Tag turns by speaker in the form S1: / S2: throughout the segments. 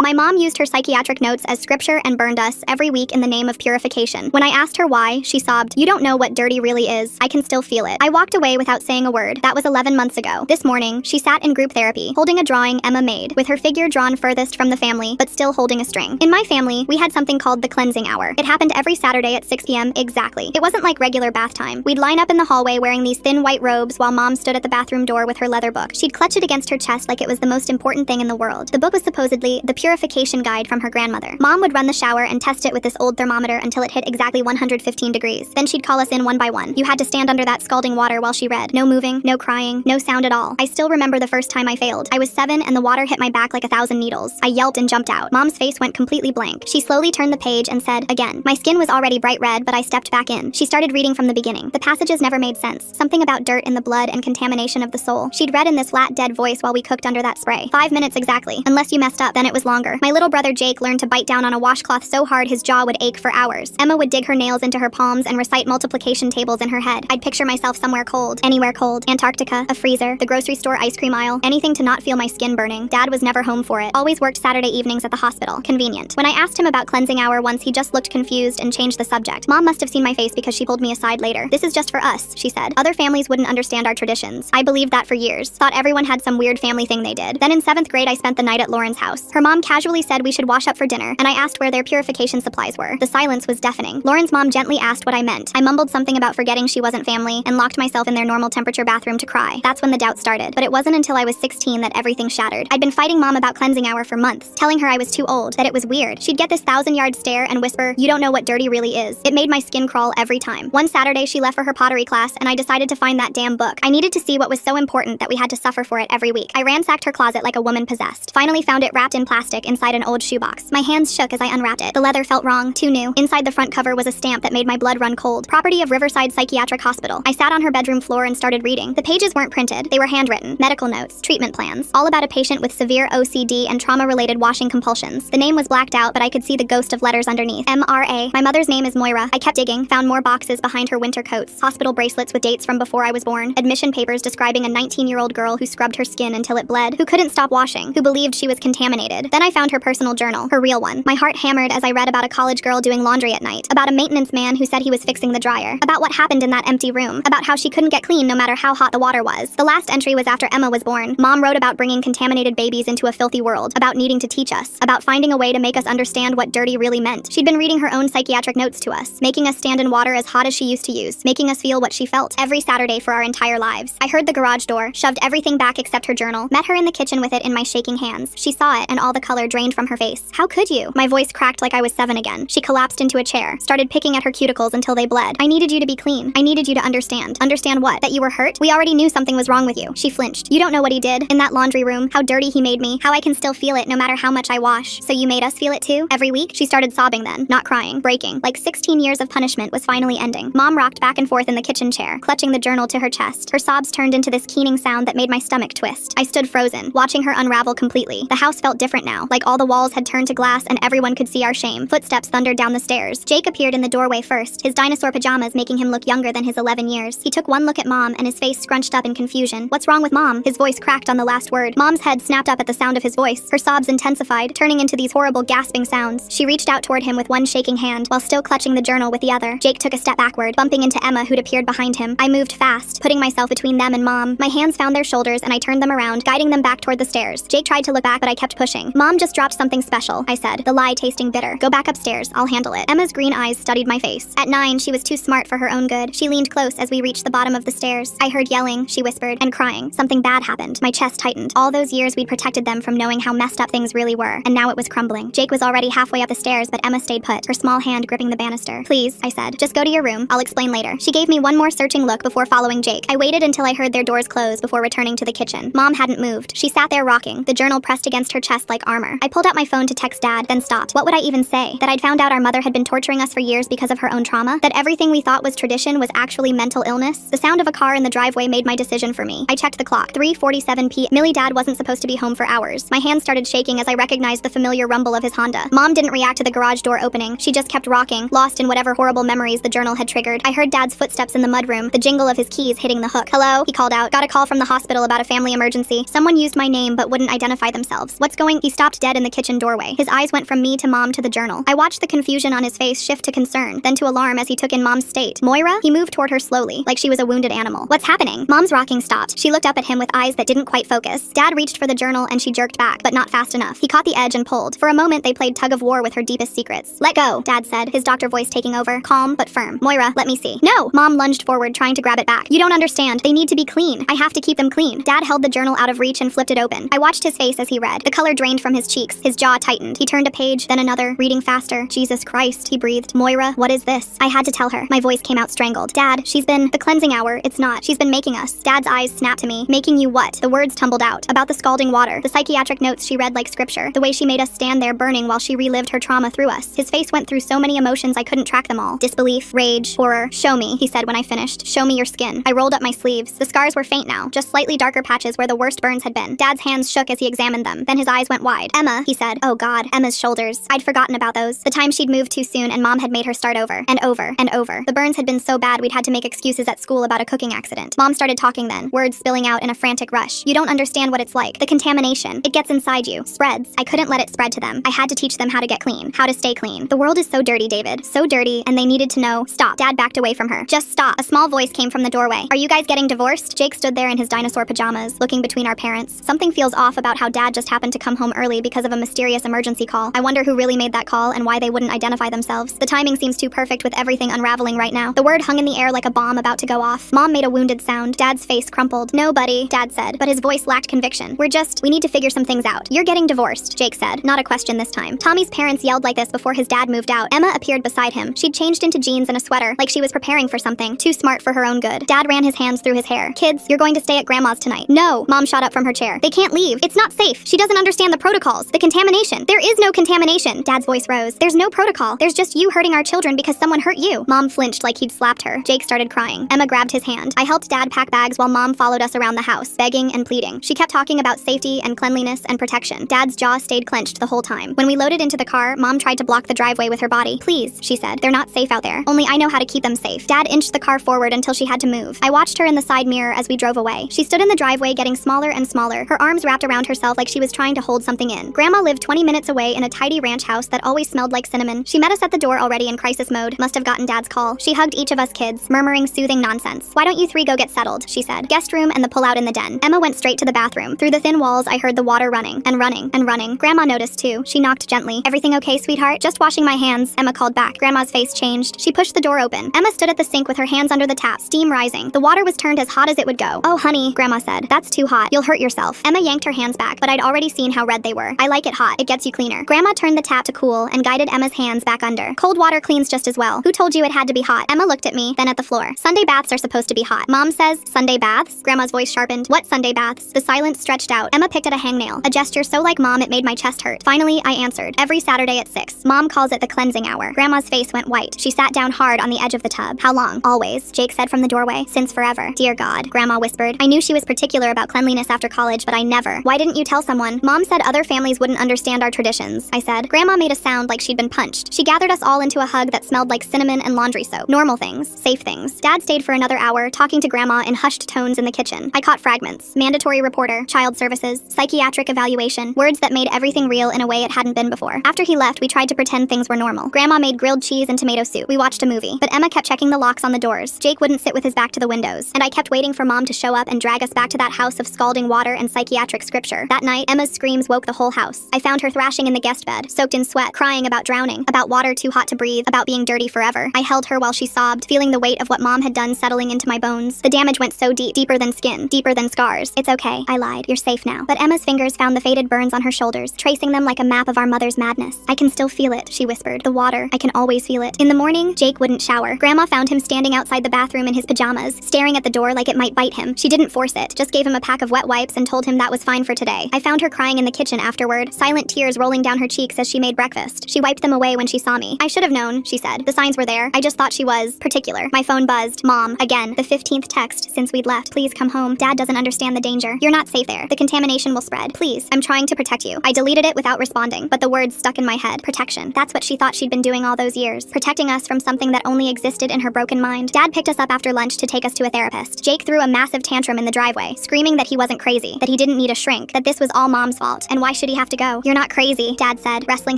S1: My mom used her psychiatric notes as scripture and burned us every week in the name of purification. When I asked her why, she sobbed, "You don't know what dirty really is. I can still feel it." I walked away without saying a word. That was 11 months ago. This morning, she sat in group therapy, holding a drawing Emma made, with her figure drawn furthest from the family, but still holding a string. In my family, we had something called the cleansing hour. It happened every Saturday at 6 p.m. exactly. It wasn't like regular bath time. We'd line up in the hallway wearing these thin white robes while Mom stood at the bathroom door with her leather book. She'd clutch it against her chest like it was the most important thing in the world. The book was supposedly the purification guide from her grandmother. Mom would run the shower and test it with this old thermometer until it hit exactly 115 degrees. Then she'd call us in one by one. You had to stand under that scalding water while she read. No moving, no crying, no sound at all. I still remember the first time I failed. I was 7 and the water hit my back like 1,000 needles. I yelped and jumped out. Mom's face went completely blank. She slowly turned the page and said, "Again." My skin was already bright red, but I stepped back in. She started reading from the beginning. The passages never made sense. Something about dirt in the blood and contamination of the soul. She'd read in this flat, dead voice while we cooked under that spray. 5 minutes exactly. Unless you messed up, then it was longer. My little brother Jake learned to bite down on a washcloth so hard his jaw would ache for hours. Emma would dig her nails into her palms and recite multiplication tables in her head. I'd picture myself somewhere cold. Anywhere cold. Antarctica, a freezer, the grocery store ice cream aisle, anything to not feel my skin burning. Dad was never home for it. Always worked Saturday evenings at the hospital. Convenient. When I asked him about cleansing hour once, he just looked confused and changed the subject. Mom must have seen my face because she pulled me aside later. "This is just for us," she said. "Other families wouldn't understand our traditions." I believed that for years. Thought everyone had some weird family thing they did. Then in 7th grade, I spent the night at Lauren's house. Her mom casually said we should wash up for dinner, and I asked where their purification supplies were. The silence was deafening. Lauren's mom gently asked what I meant. I mumbled something about forgetting she wasn't family and locked myself in their normal temperature bathroom to cry. That's when the doubt started. But it wasn't until I was 16 that everything shattered. I'd been fighting Mom about cleansing hour for months, telling her I was too old, that it was weird. She'd get this 1,000-yard stare and whisper, "You don't know what dirty really is." It made my skin crawl every time. One Saturday, she left for her pottery class, and I decided to find that damn book. I needed to see what was so important that we had to suffer for it every week. I ransacked her closet like a woman possessed. Finally found it wrapped in plastic inside an old shoebox. My hands shook as I unwrapped it. The leather felt wrong, too new. Inside the front cover was a stamp that made my blood run cold. Property of Riverside Psychiatric Hospital. I sat on her bedroom floor and started reading. The pages weren't printed. They were handwritten. Medical notes, treatment plans, all about a patient with severe OCD and trauma-related washing compulsions. The name was blacked out, but I could see the ghost of letters underneath. MRA. My mother's name is Moira. I kept digging, found more boxes behind her winter coats, hospital bracelets with dates from before I was born, admission papers describing a 19-year-old girl who scrubbed her skin until it bled, who couldn't stop washing, who believed she was contaminated. Then I found her personal journal, her real one. My heart hammered as I read about a college girl doing laundry at night, about a maintenance man who said he was fixing the dryer, about what happened in that empty room, about how she couldn't get clean no matter how hot the water was. The last entry was after Emma was born. Mom wrote about bringing contaminated babies into a filthy world, about needing to teach us, about finding a way to make us understand what dirty really meant. She'd been reading her own psychiatric notes to us, making us stand in water as hot as she used to use, making us feel what she felt every Saturday for our entire lives. I heard the garage door, shoved everything back except her journal, met her in the kitchen with it in my shaking hands. She saw it and all the color drained from her face. "How could you?" My voice cracked like I was 7 again. She collapsed into a chair, started picking at her cuticles until they bled. "I needed you to be clean. I needed you to understand." "Understand what? That you were hurt? We already knew something was wrong with you." She flinched. "You don't know what he did in that laundry room, how dirty he made me, how I can still feel it no matter how much I wash." "So you made us feel it too? Every week?" She started sobbing then, not crying, breaking, like 16 years of punishment was finally ending. Mom rocked back and forth in the kitchen chair, clutching the journal to her chest. Her sobs turned into this keening sound that made my stomach twist. I stood frozen, watching her unravel completely. The house felt different now, like all the walls had turned to glass and everyone could see our shame. Footsteps thundered down the stairs. Jake appeared in the doorway first, his dinosaur pajamas making him look younger than his 11 years. He took one look at Mom and his face scrunched up in confusion. "What's wrong with Mom?" His voice cracked on the last word. Mom's head snapped up at the sound of his voice. Her sobs intensified, turning into these horrible gasping sounds. She reached out toward him with one shaking hand, while still clutching the journal with the other. Jake took a step backward, bumping into Emma, who'd appeared behind him. I moved fast, putting myself between them and Mom. My hands found their shoulders and I turned them around, guiding them back toward the stairs. Jake tried to look back, but I kept pushing. "Mom just dropped something special," I said, the lie tasting bitter. "Go back upstairs, I'll handle it." Emma's green eyes studied my face. At 9, she was too smart for her own good. She leaned close as we reached the bottom of the stairs. I heard yelling, she whispered, and crying. Something bad happened. My chest tightened. All those years we'd protected them from knowing how messed up things really were, and now it was crumbling. Jake was already halfway up the stairs, but Emma stayed put, her small hand gripping the banister. "Please," I said, "just go to your room. I'll explain later." She gave me one more searching look before following Jake. I waited until I heard their doors close before returning to the kitchen. Mom hadn't moved. She sat there rocking, the journal pressed against her chest like armor. I pulled out my phone to text Dad, then stopped. What would I even say? That I'd found out our mother had been torturing us for years because of her own trauma? That everything we thought was tradition was actually mental illness? The sound of a car in the driveway made my decision for me. I checked the clock. 3:47 p.m. Millie Dad wasn't supposed to be home for hours. My hands started shaking as I recognized the familiar rumble of his Honda. Mom didn't react to the garage door opening. She just kept rocking, lost in whatever horrible memories the journal had triggered. I heard Dad's footsteps in the mudroom, the jingle of his keys hitting the hook. "Hello?" he called out. "Got a call from the hospital about a family emergency. Someone used my name but wouldn't identify themselves." "What's going?" He stopped stopped dead in the kitchen doorway. His eyes went from me to Mom to the journal. I watched the confusion on his face shift to concern, then to alarm as he took in Mom's state. Moira? He moved toward her slowly, like she was a wounded animal. What's happening? Mom's rocking stopped. She looked up at him with eyes that didn't quite focus. Dad reached for the journal and she jerked back, but not fast enough. He caught the edge and pulled. For a moment, they played tug of war with her deepest secrets. Let go, Dad said, his doctor voice taking over, calm but firm. Moira, let me see. No! Mom lunged forward, trying to grab it back. You don't understand. They need to be clean. I have to keep them clean. Dad held the journal out of reach and flipped it open. I watched his face as he read. The color drained from his cheeks. His jaw tightened. He turned a page, then another, reading faster. Jesus Christ, he breathed. Moira, what is this? I had to tell her. My voice came out strangled. Dad, she's been... The cleansing hour. It's not. She's been making us. Dad's eyes snapped to me. Making you what? The words tumbled out. About the scalding water. The psychiatric notes she read like scripture. The way she made us stand there burning while she relived her trauma through us. His face went through so many emotions I couldn't track them all. Disbelief, rage, horror. Show me, he said when I finished. Show me your skin. I rolled up my sleeves. The scars were faint now, just slightly darker patches where the worst burns had been. Dad's hands shook as he examined them. Then his eyes went wide. Emma, he said. Oh God, Emma's shoulders. I'd forgotten about those. The time she'd moved too soon and Mom had made her start over. And over. And over. The burns had been so bad we'd had to make excuses at school about a cooking accident. Mom started talking then, words spilling out in a frantic rush. You don't understand what it's like. The contamination. It gets inside you. Spreads. I couldn't let it spread to them. I had to teach them how to get clean. How to stay clean. The world is so dirty, David. So dirty, and they needed to know. Stop. Dad backed away from her. Just stop. A small voice came from the doorway. Are you guys getting divorced? Jake stood there in his dinosaur pajamas, looking between our parents. Something feels off about how Dad just happened to come home early because of a mysterious emergency call. I wonder who really made that call and why they wouldn't identify themselves. The timing seems too perfect with everything unraveling right now. The word hung in the air like a bomb about to go off. Mom made a wounded sound. Dad's face crumpled. No, buddy, Dad said, but his voice lacked conviction. We need to figure some things out. You're getting divorced, Jake said. Not a question this time. Tommy's parents yelled like this before his dad moved out. Emma appeared beside him. She'd changed into jeans and a sweater, like she was preparing for something. Too smart for her own good. Dad ran his hands through his hair. Kids, you're going to stay at Grandma's tonight. No! Mom shot up from her chair. They can't leave. It's not safe. She doesn't understand the protocols. The contamination. There is no contamination. Dad's voice rose. There's no protocol. There's just you hurting our children because someone hurt you. Mom flinched like he'd slapped her. Jake started crying. Emma grabbed his hand. I helped Dad pack bags while Mom followed us around the house, begging and pleading. She kept talking about safety and cleanliness and protection. Dad's jaw stayed clenched the whole time. When we loaded into the car, Mom tried to block the driveway with her body. Please, she said. They're not safe out there. Only I know how to keep them safe. Dad inched the car forward until she had to move. I watched her in the side mirror as we drove away. She stood in the driveway getting smaller and smaller, her arms wrapped around herself like she was trying to hold something in. Grandma lived 20 minutes away in a tidy ranch house that always smelled like cinnamon. She met us at the door already in crisis mode. Must have gotten Dad's call. She hugged each of us kids, murmuring soothing nonsense. Why don't you three go get settled, she said. Guest room and the pull-out in the den. Emma went straight to the bathroom. Through the thin walls, I heard the water running and running and running. Grandma noticed too. She knocked gently. Everything okay, sweetheart? Just washing my hands, Emma called back. Grandma's face changed. She pushed the door open. Emma stood at the sink with her hands under the tap, steam rising. The water was turned as hot as it would go. Oh, honey, Grandma said. That's too hot. You'll hurt yourself. Emma yanked her hands back, but I'd already seen how red they were. I like it hot. It gets you cleaner. Grandma turned the tap to cool and guided Emma's hands back under. Cold water cleans just as well. Who told you it had to be hot? Emma looked at me, then at the floor. Sunday baths are supposed to be hot. Mom says, Sunday baths? Grandma's voice sharpened. What Sunday baths? The silence stretched out. Emma picked at a hangnail, a gesture so like Mom it made my chest hurt. Finally, I answered. Every Saturday at 6. Mom calls it the cleansing hour. Grandma's face went white. She sat down hard on the edge of the tub. How long? Always, Jake said from the doorway. Since forever. Dear God, Grandma whispered. I knew she was particular about cleanliness after college, but I never. Why didn't you tell someone? Mom said other families wouldn't understand our traditions, I said. Grandma made a sound like she'd been punched. She gathered us all into a hug that smelled like cinnamon and laundry soap. Normal things. Safe things. Dad stayed for another hour, talking to Grandma in hushed tones in the kitchen. I caught fragments. Mandatory reporter, child services, psychiatric evaluation, words that made everything real in a way it hadn't been before. After he left, we tried to pretend things were normal. Grandma made grilled cheese and tomato soup. We watched a movie, but Emma kept checking the locks on the doors. Jake wouldn't sit with his back to the windows, and I kept waiting for Mom to show up and drag us back to that house of scalding water and psychiatric scripture. That night, Emma's screams woke the whole house. I found her thrashing in the guest bed, soaked in sweat, crying about drowning, about water too hot to breathe, about being dirty forever. I held her while she sobbed, feeling the weight of what Mom had done settling into my bones. The damage went so deep, deeper than skin, deeper than scars. It's okay, I lied. You're safe now. But Emma's fingers found the faded burns on her shoulders, tracing them like a map of our mother's madness. I can still feel it, she whispered. The water, I can always feel it. In the morning, Jake wouldn't shower. Grandma found him standing outside the bathroom in his pajamas, staring at the door like it might bite him. She didn't force it, just gave him a pack of wet wipes and told him that was fine for today. I found her crying in the kitchen afterward, silent tears rolling down her cheeks as she made breakfast. She wiped them away when she saw me. I should have known, she said. The signs were there. I just thought she was particular. My phone buzzed. Mom, again, the 15th text since we'd left. Please come home. Dad doesn't understand the danger. You're not safe there. The contamination will spread. Please, I'm trying to protect you. I deleted it without responding, but the words stuck in my head. Protection. That's what she thought she'd been doing all those years. Protecting us from something that only existed in her broken mind. Dad picked us up after lunch to take us to a therapist. Jake threw a massive tantrum in the driveway, screaming that he wasn't crazy, that he didn't need a shrink, that this was all Mom's fault, and why should he have to go? You're not crazy, Dad said, wrestling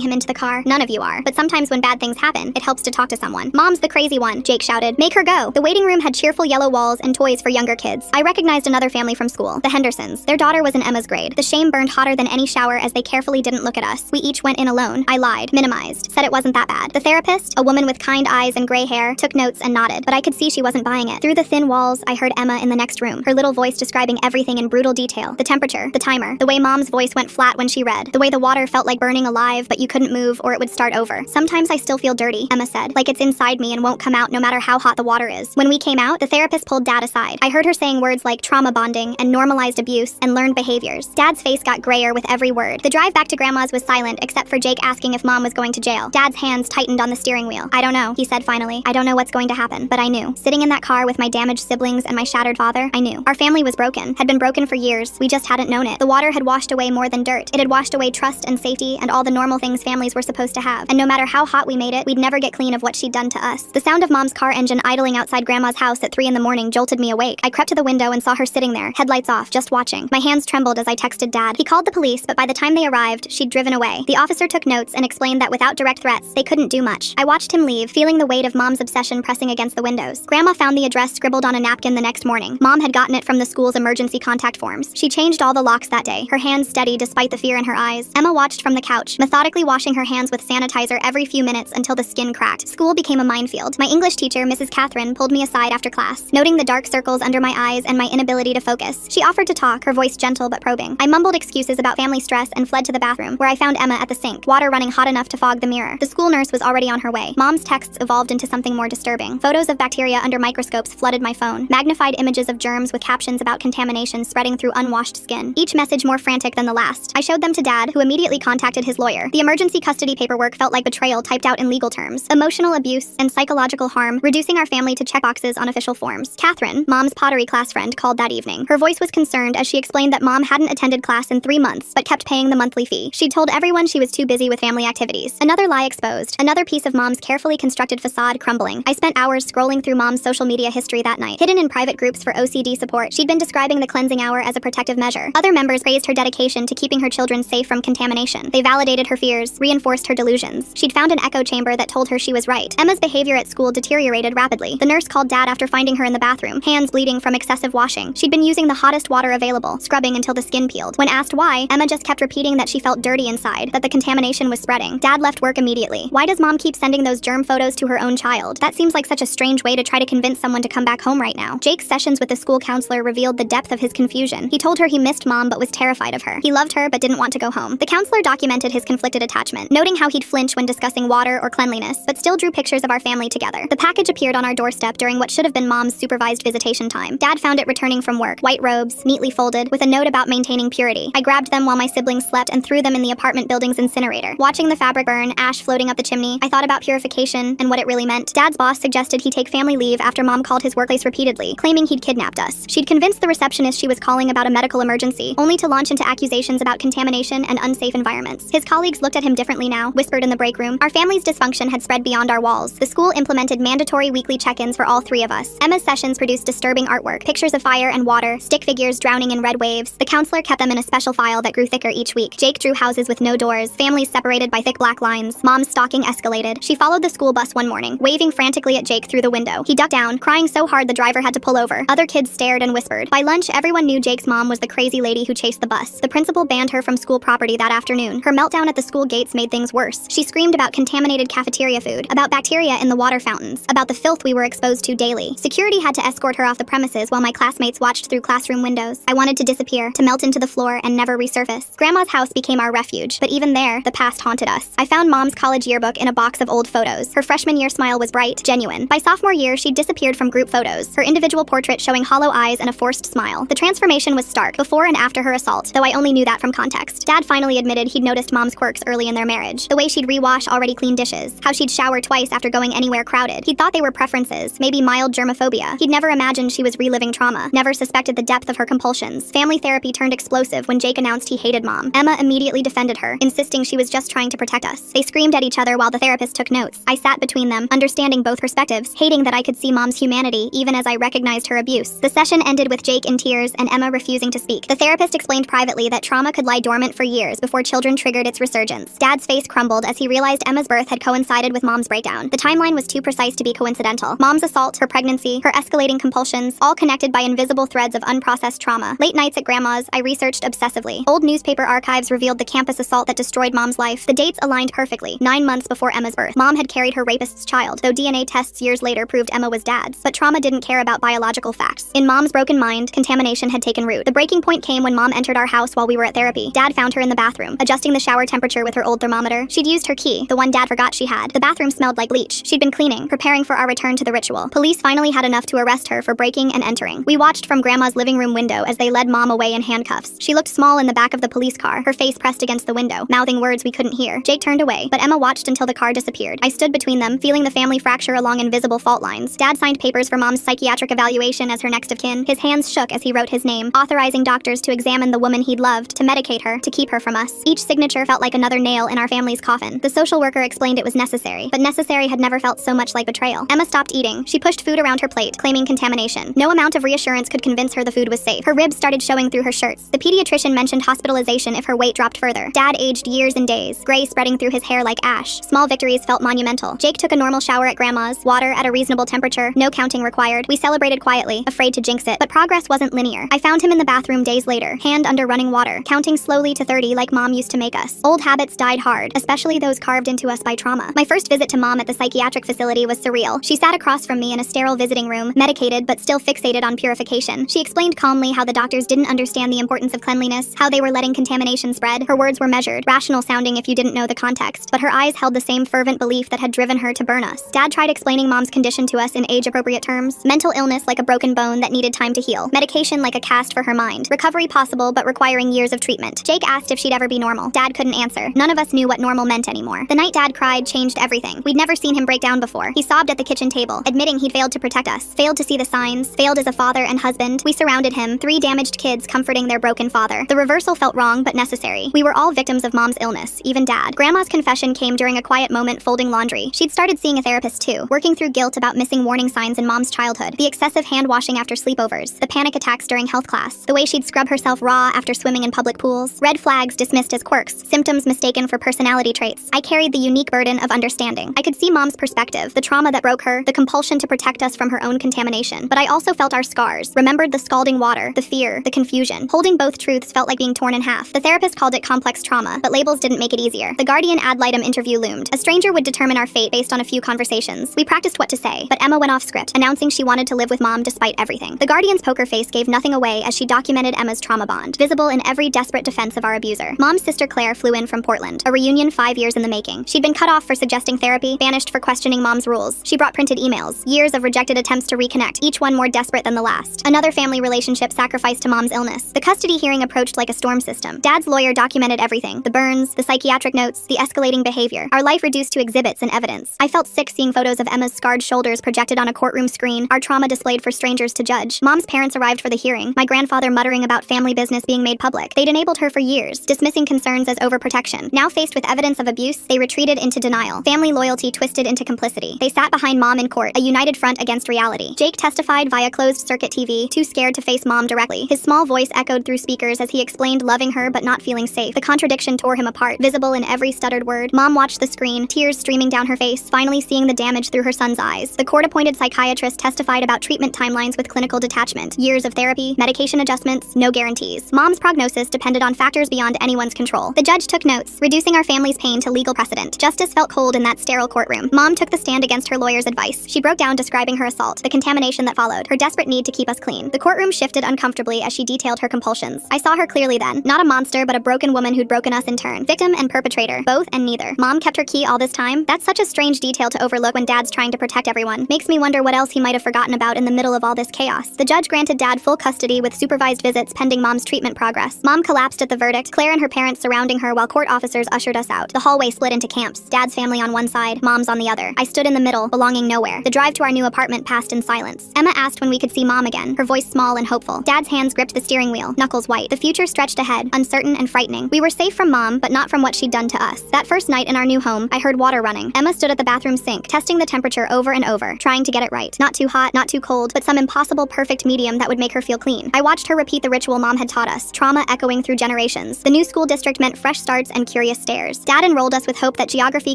S1: him into the car. None of you are. But sometimes when bad things happen, it helps to talk to someone. Mom's the crazy one, Jake shouted. Make her go. The waiting room had cheerful yellow walls and toys for younger kids. I recognized another family from school, the Hendersons. Their daughter was in Emma's grade. The shame burned hotter than any shower as they carefully didn't look at us. We each went in alone. I lied, minimized, said it wasn't that bad. The therapist, a woman with kind eyes and gray hair, took notes and nodded, but I could see she wasn't buying it. Through the thin walls, I heard Emma in the next room, her little voice describing everything in brutal detail. The temperature, the timer, the way Mom's voice went flat when she read, the way the water felt like burning alive but you couldn't move or it would start over. Sometimes I still feel dirty, Emma said, like it's inside me and won't come out no matter how hot the water is. When we came out, the therapist pulled Dad aside. I heard her saying words like trauma bonding and normalized abuse and learned behaviors. Dad's face got grayer with every word. The drive back to Grandma's was silent except for Jake asking if Mom was going to jail. Dad's hands tightened on the steering wheel. I don't know, he said finally. I don't know what's going to happen, but I knew. Sitting in that car with my damaged siblings and my shattered father, I knew. Our family was broken, had been broken for years. We just hadn't known it. The water had washed away more than dirt. It had washed away trust and safety and all the normal things families were supposed to have. And no matter how hot we made it, we'd never get clean of what she'd done to us. The sound of Mom's car engine idling outside Grandma's house at 3 a.m. jolted me awake. I crept to the window and saw her sitting there, headlights off, just watching. My hands trembled as I texted Dad. He called the police, but by the time they arrived, she'd driven away. The officer took notes and explained that without direct threats, they couldn't do much. I watched him leave, feeling the weight of Mom's obsession pressing against the windows. Grandma found the address scribbled on a napkin the next morning. Mom had gotten it from the school's emergency contact forms. She changed all the locks that day, her hands steady despite the fear in her eyes. Emma watched from the couch, methodically washing her hands with sanitizer every few minutes until the skin cracked. School became a minefield. My English teacher, Mrs. Catherine, pulled me aside after class, noting the dark circles under my eyes and my inability to focus. She offered to talk, her voice gentle but probing. I mumbled excuses about family stress and fled to the bathroom, where I found Emma at the sink, water running hot enough to fog the mirror. The school nurse was already on her way. Mom's texts evolved into something more disturbing. Photos of bacteria under microscopes flooded my phone, magnified images of germs with captions about contamination spreading through unwashed skin, each message more frantic than the last. I showed them to Dad, who immediately contacted his lawyer. The emergency custody paperwork felt like betrayal typed out in legal terms, emotional abuse, and psychological harm, reducing our family to checkboxes on official forms. Catherine, Mom's pottery class friend, called that evening. Her voice was concerned as she explained that Mom hadn't attended class in 3 months, but kept paying the monthly fee. She'd told everyone she was too busy with family activities. Another lie exposed, another piece of Mom's carefully constructed facade crumbling. I spent hours scrolling through Mom's social media history that night. Hidden in private groups for OCD support, she'd been describing the cleansing hour as a protective measure. Other members praised her dedication to keeping her children safe from contamination. They validated her fears, reinforced her delusions. She'd found an echo chamber that told her she was right. Emma's behavior at school deteriorated rapidly. The nurse called Dad after finding her in the bathroom, hands bleeding from excessive washing. She'd been using the hottest water available, scrubbing until the skin peeled. When asked why, Emma just kept repeating that she felt dirty inside, that the contamination was spreading. Dad left work immediately. Why does Mom keep sending those germ photos to her own child? That seems like such a strange way to try to convince someone to come back home right now. Jake's sessions with the school counselor revealed the depth of his confusion. He told her he missed Mom but was terrified of her. He loved her but didn't want to go home. The counselor documented his conflicted attachment, noting how he'd flinch when discussing water or cleanliness, but still drew pictures of our family together. The package appeared on our doorstep during what should have been Mom's supervised visitation time. Dad found it returning from work, white robes, neatly folded, with a note about maintaining purity. I grabbed them while my siblings slept and threw them in the apartment building's incinerator. Watching the fabric burn, ash floating up the chimney, I thought about purification and what it really meant. Dad's boss suggested he take family leave after Mom called his workplace repeatedly, claiming he'd kidnapped us. She'd convinced the receptionist she was calling about a medical emergency, only to launch into accusations about contamination and unsafe environments. His colleagues looked at him differently now, whispered in the break room. Our family's dysfunction had spread beyond our walls. The school implemented mandatory weekly check-ins for all 3 of us. Emma's sessions produced disturbing artwork, pictures of fire and water, stick figures drowning in red waves. The counselor kept them in a special file that grew thicker each week. Jake drew houses with no doors, families separated by thick black lines. Mom's stalking escalated. She followed the school bus one morning, waving frantically at Jake through the window. He ducked down, crying so hard the driver had to pull over. Other kids stared and whispered. By lunch, everyone knew Jake's mom was the crazy lady who chased the bus. The principal banned her from school property that afternoon. Her meltdown at the school gates made things worse. She screamed about contaminated cafeteria food, about bacteria in the water fountains, about the filth we were exposed to daily. Security had to escort her off the premises while my classmates watched through classroom windows. I wanted to disappear, to melt into the floor and never resurface. Grandma's house became our refuge, but even there, the past haunted us. I found Mom's college yearbook in a box of old photos. Her freshman year smile was bright, genuine. By sophomore year, she'd disappeared from group photos, her individual portrait showing hollow eyes and a forced smile. The transformation was stark, before and after her assault, though I only knew that from context. Dad finally admitted he'd noticed Mom's quirks early in their marriage. The way she'd rewash already clean dishes, how she'd shower twice after going anywhere crowded. He'd thought they were preferences, maybe mild germophobia. He'd never imagined she was reliving trauma, never suspected the depth of her compulsions. Family therapy turned explosive when Jake announced he hated Mom. Emma immediately defended her, insisting she was just trying to protect us. They screamed at each other while the therapist took notes. I sat between them, understanding both perspectives, hating that I could see Mom's humanity even as I recognized her abuse. The session ended with Jake in tears and Emma refusing to speak. The therapist explained privately that trauma could lie dormant dormant for years before children triggered its resurgence. Dad's face crumbled as he realized Emma's birth had coincided with Mom's breakdown. The timeline was too precise to be coincidental. Mom's assault, her pregnancy, her escalating compulsions, all connected by invisible threads of unprocessed trauma. Late nights at Grandma's, I researched obsessively. Old newspaper archives revealed the campus assault that destroyed Mom's life. The dates aligned perfectly. 9 months before Emma's birth, Mom had carried her rapist's child, though DNA tests years later proved Emma was Dad's. But trauma didn't care about biological facts. In Mom's broken mind, contamination had taken root. The breaking point came when Mom entered our house while we were at therapy. Dad found her in the bathroom, adjusting the shower temperature with her old thermometer. She'd used her key, the one Dad forgot she had. The bathroom smelled like bleach. She'd been cleaning, preparing for our return to the ritual. Police finally had enough to arrest her for breaking and entering. We watched from Grandma's living room window as they led Mom away in handcuffs. She looked small in the back of the police car, her face pressed against the window, mouthing words we couldn't hear. Jake turned away, but Emma watched until the car disappeared. I stood between them, feeling the family fracture along invisible fault lines. Dad signed papers for Mom's psychiatric evaluation as her next of kin. His hands shook as he wrote his name, authorizing doctors to examine the woman he'd loved, to medicate her, to keep her from us. Each signature felt like another nail in our family's coffin. The social worker explained it was necessary, but necessary had never felt so much like betrayal. Emma stopped eating. She pushed food around her plate, claiming contamination. No amount of reassurance could convince her the food was safe. Her ribs started showing through her shirts. The pediatrician mentioned hospitalization if her weight dropped further. Dad aged years and days, gray spreading through his hair like ash. Small victories felt monumental. Jake took a normal shower at Grandma's, water at a reasonable temperature, no counting required. We celebrated quietly, afraid to jinx it, but progress wasn't linear. I found him in the bathroom days later, hand under running water, counting slowly to 30 like Mom used to make us. Old habits died hard, especially those carved into us by trauma. My first visit to Mom at the psychiatric facility was surreal. She sat across from me in a sterile visiting room, medicated but still fixated on purification. She explained calmly how the doctors didn't understand the importance of cleanliness, how they were letting contamination spread. Her words were measured, rational sounding if you didn't know the context, but her eyes held the same fervent belief that had driven her to burn us. Dad tried explaining Mom's condition to us in age-appropriate terms. Mental illness like a broken bone that needed time to heal. Medication like a cast for her mind. Recovery possible but requiring years of treatment. Jake asked if she'd ever be normal. Dad couldn't answer. None of us knew what normal meant anymore. The night Dad cried changed everything. We'd never seen him break down before. He sobbed at the kitchen table, admitting he'd failed to protect us, failed to see the signs, failed as a father and husband. We surrounded him, 3 damaged kids comforting their broken father. The reversal felt wrong but necessary. We were all victims of Mom's illness, even Dad. Grandma's confession came during a quiet moment folding laundry. She'd started seeing a therapist too, working through guilt about missing warning signs in Mom's childhood, the excessive hand washing after sleepovers, the panic attacks during health class, the way she'd scrub herself raw after swimming in public pools. Red flags dismissed as quirks, symptoms mistaken for personality traits. I carried the unique burden of understanding. I could see Mom's perspective, the trauma that broke her, the compulsion to protect us from her own contamination. But I also felt our scars, remembered the scalding water, the fear, the confusion. Holding both truths felt like being torn in half. The therapist called it complex trauma, but labels didn't make it easier. The Guardian ad litem interview loomed. A stranger would determine our fate based on a few conversations. We practiced what to say, but Emma went off script, announcing she wanted to live with Mom despite everything. The Guardian's poker face gave nothing away as she documented Emma's trauma bond, visible in every desperate defense of our abuser. Mom's sister Claire flew in from Portland, a reunion 5 years in the making. She'd been cut off for suggesting therapy, banished for questioning Mom's rules. She brought printed emails, years of rejected attempts to reconnect, each one more desperate than the last. Another family relationship sacrificed to Mom's illness. The custody hearing approached like a storm system. Dad's lawyer documented everything, the burns, the psychiatric notes, the escalating behavior. Our life reduced to exhibits and evidence. I felt sick seeing photos of Emma's scarred shoulders projected on a courtroom screen, our trauma displayed for strangers to judge. Mom's parents arrived for the hearing, my grandfather muttering about family business being made public. They'd enabled her for years, dismissing concerns as overprotection. Now faced with evidence of abuse, they retreated into denial. Family loyalty twisted into complicity. They sat behind Mom in court, a united front against reality. Jake testified via closed-circuit TV, too scared to face Mom directly. His small voice echoed through speakers as he explained loving her but not feeling safe. The contradiction tore him apart, visible in every stuttered word. Mom watched the screen, tears streaming down her face, finally seeing the damage through her son's eyes. The court-appointed psychiatrist testified about treatment timelines with clinical detachment, years of therapy, medication adjustments, no guarantees. Mom's prognosis depended on factors beyond anyone's control. The judge took notes, reducing our family's pain to legal precedent. Justice felt cold in that sterile courtroom. Mom took the stand against her lawyer's advice. She broke down describing her assault, the contamination that followed, her desperate need to keep us clean. The courtroom shifted uncomfortably as she detailed her compulsions. I saw her clearly then. Not a monster, but a broken woman who'd broken us in turn. Victim and perpetrator, both and neither. Mom kept her key all this time? That's such a strange detail to overlook when Dad's trying to protect everyone. Makes me wonder what else he might have forgotten about in the middle of all this chaos. The judge granted Dad full custody with supervised visits pending Mom's treatment progress. Mom collapsed at the verdict, Claire and her parents surrounding her while court officers ushered us out. The hallway split into camps, Dad's family on one side, Mom's on the other. I stood in the middle, belonging nowhere. The drive to our new apartment passed in silence. Emma asked when we could see Mom again, her voice small and hopeful. Dad's hands gripped the steering wheel, knuckles white. The future stretched ahead, uncertain and frightening. We were safe from Mom, but not from what she'd done to us. That first night in our new home, I heard water running. Emma stood at the bathroom sink, testing the temperature over and over, trying to get it right. Not too hot, not too cold, but some impossible perfect medium that would make her feel clean. I watched her repeat the ritual Mom had taught us, trauma echoing through generations. generations. The new school district meant fresh starts and curious stares. Dad enrolled us with hope that geography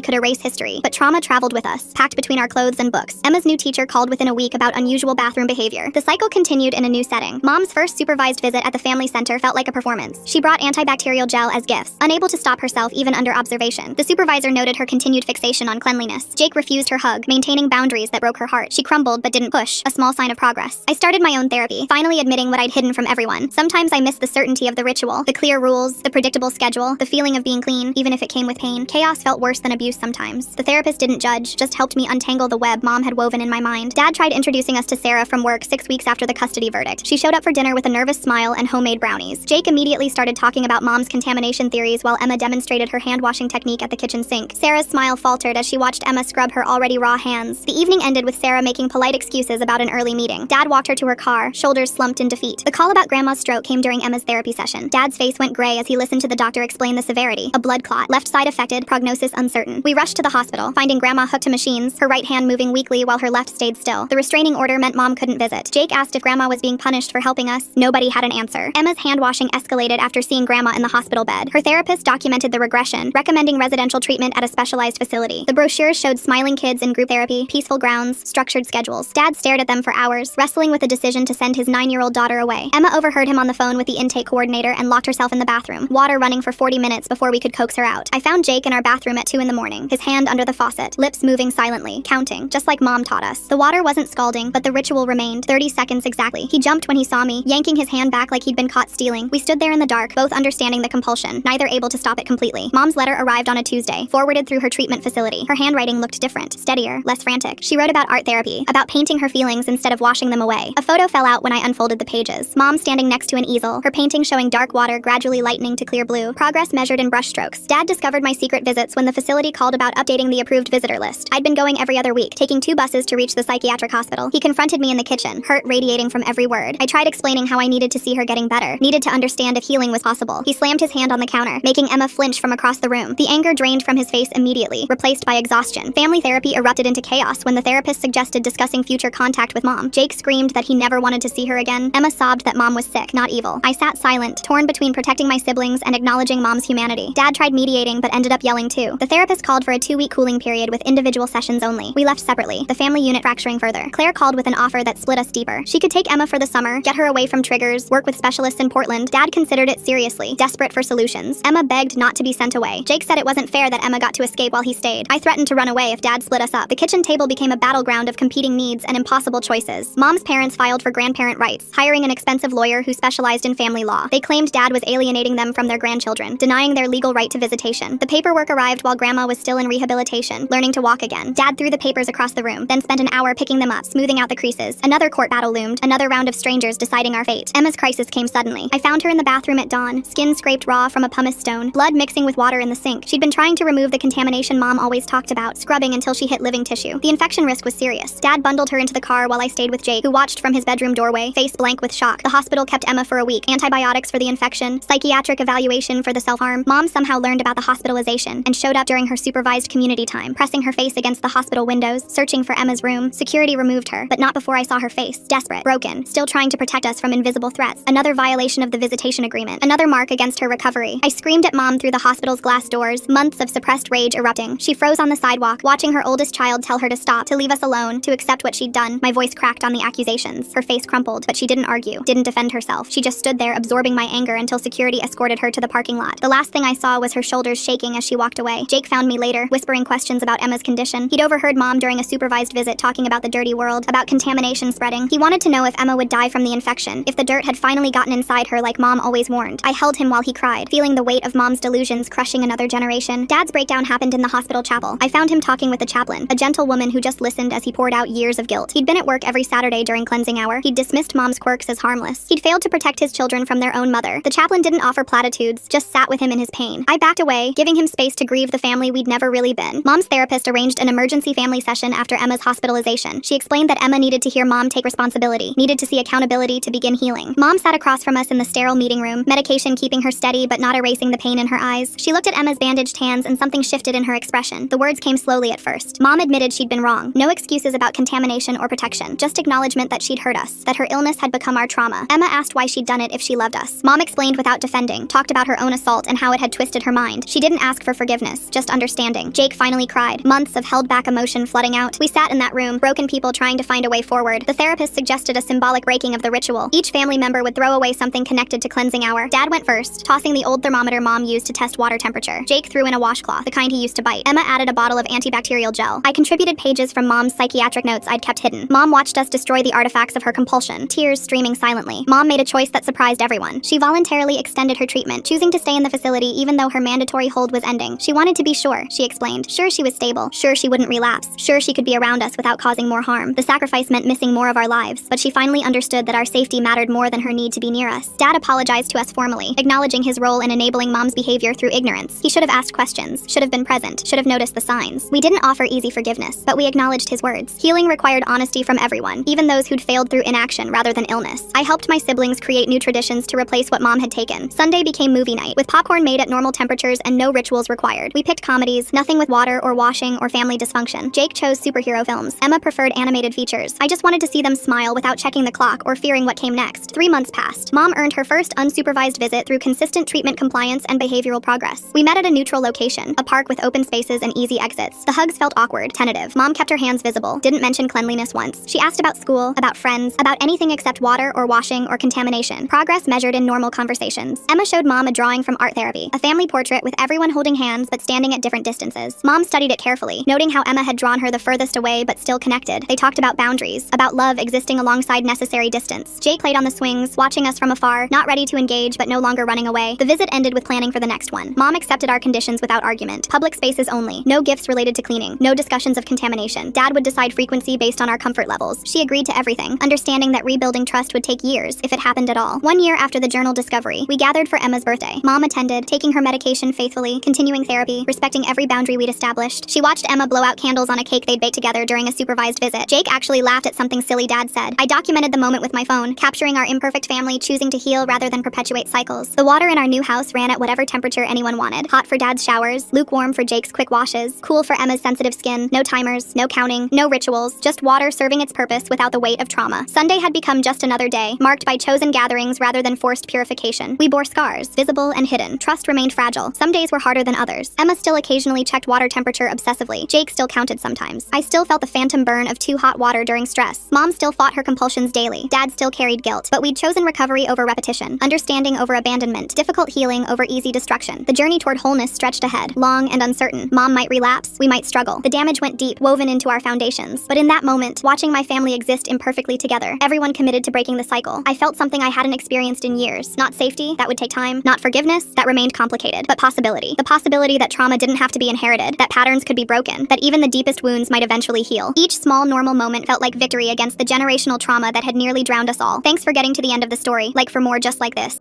S1: could erase history, but trauma traveled with us, packed between our clothes and books. Emma's new teacher called within a week about unusual bathroom behavior. The cycle continued in a new setting. Mom's first supervised visit at the family center felt like a performance. She brought antibacterial gel as gifts, unable to stop herself even under observation. The supervisor noted her continued fixation on cleanliness. Jake refused her hug, maintaining boundaries that broke her heart. She crumbled but didn't push, a small sign of progress. I started my own therapy, finally admitting what I'd hidden from everyone. Sometimes I missed the certainty of the ritual, the clear rules, the predictable schedule, the feeling of being clean, even if it came with pain. Chaos felt worse than abuse sometimes. The therapist didn't judge, just helped me untangle the web Mom had woven in my mind. Dad tried introducing us to Sarah from work 6 weeks after the custody verdict. She showed up for dinner with a nervous smile and homemade brownies. Jake immediately started talking about Mom's contamination theories while Emma demonstrated her hand-washing technique at the kitchen sink. Sarah's smile faltered as she watched Emma scrub her already raw hands. The evening ended with Sarah making polite excuses about an early meeting. Dad walked her to her car, shoulders slumped in defeat. The call about Grandma's stroke came during Emma's therapy session. Dad's face went gray as he listened to the doctor explain the severity. A blood clot, left side affected, prognosis uncertain. We rushed to the hospital, finding Grandma hooked to machines, her right hand moving weakly while her left stayed still. The restraining order meant Mom couldn't visit. Jake asked if Grandma was being punished for helping us. Nobody had an answer. Emma's hand-washing escalated after seeing Grandma in the hospital bed. Her therapist documented the regression, recommending residential treatment at a specialized facility. The brochures showed smiling kids in group therapy, peaceful grounds, structured schedules. Dad stared at them for hours, wrestling with the decision to send his 9-year-old daughter away. Emma overheard him on the phone with the intake coordinator and locked herself in the bathroom, water running for 40 minutes before we could coax her out. I found Jake in our bathroom at 2 in the morning, his hand under the faucet, lips moving silently, counting, just like Mom taught us. The water wasn't scalding, but the ritual remained, 30 seconds exactly. He jumped when he saw me, yanking his hand back like he'd been caught stealing. We stood there in the dark, both understanding the compulsion, neither able to stop it completely. Mom's letter arrived on a Tuesday, forwarded through her treatment facility. Her handwriting looked different, steadier, less frantic. She wrote about art therapy, about painting her feelings instead of washing them away. A photo fell out when I unfolded the pages. Mom standing next to an easel, her painting showing dark water gradually lightening to clear blue, progress measured in brushstrokes. Dad discovered my secret visits when the facility called about updating the approved visitor list. I'd been going every other week, taking 2 buses to reach the psychiatric hospital. He confronted me in the kitchen, hurt radiating from every word. I tried explaining how I needed to see her getting better, needed to understand if healing was possible. He slammed his hand on the counter, making Emma flinch from across the room. The anger drained from his face immediately, replaced by exhaustion. Family therapy erupted into chaos when the therapist suggested discussing future contact with Mom. Jake screamed that he never wanted to see her again. Emma sobbed that Mom was sick, not evil. I sat silent, torn between protecting my siblings and acknowledging Mom's humanity. Dad tried mediating but ended up yelling too. The therapist called for a 2-week cooling period with individual sessions only. We left separately, the family unit fracturing further. Claire called with an offer that split us deeper. She could take Emma for the summer, get her away from triggers, work with specialists in Portland. Dad considered it seriously, desperate for solutions. Emma begged not to be sent away. Jake said it wasn't fair that Emma got to escape while he stayed. I threatened to run away if Dad split us up. The kitchen table became a battleground of competing needs and impossible choices. Mom's parents filed for grandparent rights, hiring an expensive lawyer who specialized in family law. They claimed Dad was alienating them from their grandchildren, denying their legal right to visitation. The paperwork arrived while Grandma was still in rehabilitation, learning to walk again. Dad threw the papers across the room, then spent an hour picking them up, smoothing out the creases. Another court battle loomed, another round of strangers deciding our fate. Emma's crisis came suddenly. I found her in the bathroom at dawn, skin scraped raw from a pumice stone, blood mixing with water in the sink. She'd been trying to remove the contamination Mom always talked about, scrubbing until she hit living tissue. The infection risk was serious. Dad bundled her into the car while I stayed with Jake, who watched from his bedroom doorway, face blank with shock. The hospital kept Emma for a week. Antibiotics for the infection, psychiatric evaluation for the self-harm. Mom somehow learned about the hospitalization and showed up during her supervised community time, pressing her face against the hospital windows, searching for Emma's room. Security removed her, but not before I saw her face. Desperate, broken, still trying to protect us from invisible threats. Another violation of the visitation agreement. Another mark against her recovery. I screamed at Mom through the hospital's glass doors, months of suppressed rage erupting. She froze on the sidewalk, watching her oldest child tell her to stop, to leave us alone, to accept what she'd done. My voice cracked on the accusations. Her face crumpled, but she didn't argue, didn't defend herself. She just stood there absorbing my anger until security escorted her to the parking lot. The last thing I saw was her shoulders shaking as she walked away. Jake found me later, whispering questions about Emma's condition. He'd overheard Mom during a supervised visit talking about the dirty world, about contamination spreading. He wanted to know if Emma would die from the infection, if the dirt had finally gotten inside her like Mom always warned. I held him while he cried, feeling the weight of Mom's delusions crushing another generation. Dad's breakdown happened in the hospital chapel. I found him talking with the chaplain, a gentle woman who just listened as he poured out years of guilt. He'd been at work every Saturday during cleansing hour. He'd dismissed Mom's quirks as harmless. He'd failed to protect his children from their own mother. The chaplain didn't offer platitudes, just sat with him in his pain. I backed away, giving him space to grieve the family we'd never really been. Mom's therapist arranged an emergency family session after Emma's hospitalization. She explained that Emma needed to hear Mom take responsibility, needed to see accountability to begin healing. Mom sat across from us in the sterile meeting room, medication keeping her steady but not erasing the pain in her eyes. She looked at Emma's bandaged hands and something shifted in her expression. The words came slowly at first. Mom admitted she'd been wrong. No excuses about contamination or protection, just acknowledgement that she'd hurt us, that her illness had become our trauma. Emma asked why she'd done it if she loved us. Mom explained without without defending, talked about her own assault and how it had twisted her mind. She didn't ask for forgiveness, just understanding. Jake finally cried, months of held-back emotion flooding out. We sat in that room, broken people trying to find a way forward. The therapist suggested a symbolic breaking of the ritual. Each family member would throw away something connected to cleansing hour. Dad went first, tossing the old thermometer Mom used to test water temperature. Jake threw in a washcloth, the kind he used to bite. Emma added a bottle of antibacterial gel. I contributed pages from Mom's psychiatric notes I'd kept hidden. Mom watched us destroy the artifacts of her compulsion, tears streaming silently. Mom made a choice that surprised everyone. She voluntarily extended her treatment, choosing to stay in the facility even though her mandatory hold was ending. She wanted to be sure, she explained. Sure she was stable, sure she wouldn't relapse, sure she could be around us without causing more harm. The sacrifice meant missing more of our lives, but she finally understood that our safety mattered more than her need to be near us. Dad apologized to us formally, acknowledging his role in enabling Mom's behavior through ignorance. He should have asked questions, should have been present, should have noticed the signs. We didn't offer easy forgiveness, but we acknowledged his words. Healing required honesty from everyone, even those who'd failed through inaction rather than illness. I helped my siblings create new traditions to replace what Mom had taken. Sunday became movie night, with popcorn made at normal temperatures and no rituals required. We picked comedies, nothing with water or washing or family dysfunction. Jake chose superhero films. Emma preferred animated features. I just wanted to see them smile without checking the clock or fearing what came next. 3 months passed. Mom earned her first unsupervised visit through consistent treatment compliance and behavioral progress. We met at a neutral location, a park with open spaces and easy exits. The hugs felt awkward, tentative. Mom kept her hands visible, didn't mention cleanliness once. She asked about school, about friends, about anything except water or washing or contamination. Progress measured in normal conversations. Emma showed Mom a drawing from art therapy, a family portrait with everyone holding hands but standing at different distances. Mom studied it carefully, noting how Emma had drawn her the furthest away but still connected. They talked about boundaries, about love existing alongside necessary distance. Jake played on the swings, watching us from afar, not ready to engage but no longer running away. The visit ended with planning for the next one. Mom accepted our conditions without argument. Public spaces only. No gifts related to cleaning. No discussions of contamination. Dad would decide frequency based on our comfort levels. She agreed to everything, understanding that rebuilding trust would take years, if it happened at all. 1 year after the journal discovery, we gathered for Emma's birthday. Mom attended, taking her medication faithfully, continuing therapy, respecting every boundary we'd established. She watched Emma blow out candles on a cake they'd baked together during a supervised visit. Jake actually laughed at something silly Dad said. I documented the moment with my phone, capturing our imperfect family choosing to heal rather than perpetuate cycles. The water in our new house ran at whatever temperature anyone wanted. Hot for Dad's showers, lukewarm for Jake's quick washes, cool for Emma's sensitive skin. No timers, no counting, no rituals, just water serving its purpose without the weight of trauma. Sunday had become just another day, marked by chosen gatherings rather than forced purification. We bore scars, visible and hidden. Trust remained fragile. Some days were harder than others. Emma still occasionally checked water temperature obsessively. Jake still counted sometimes. I still felt the phantom burn of too hot water during stress. Mom still fought her compulsions daily. Dad still carried guilt. But we'd chosen recovery over repetition, understanding over abandonment, difficult healing over easy destruction. The journey toward wholeness stretched ahead, long and uncertain. Mom might relapse, we might struggle. The damage went deep, woven into our foundations. But in that moment, watching my family exist imperfectly together, everyone committed to breaking the cycle, I felt something I hadn't experienced in years. Not safety, that would take time. Not forgiveness, that remained complicated. But possibility. The possibility that trauma didn't have to be inherited, that patterns could be broken, that even the deepest wounds might eventually heal. Each small normal moment felt like victory against the generational trauma that had nearly drowned us all. Thanks for getting to the end of the story. Like for more just like this.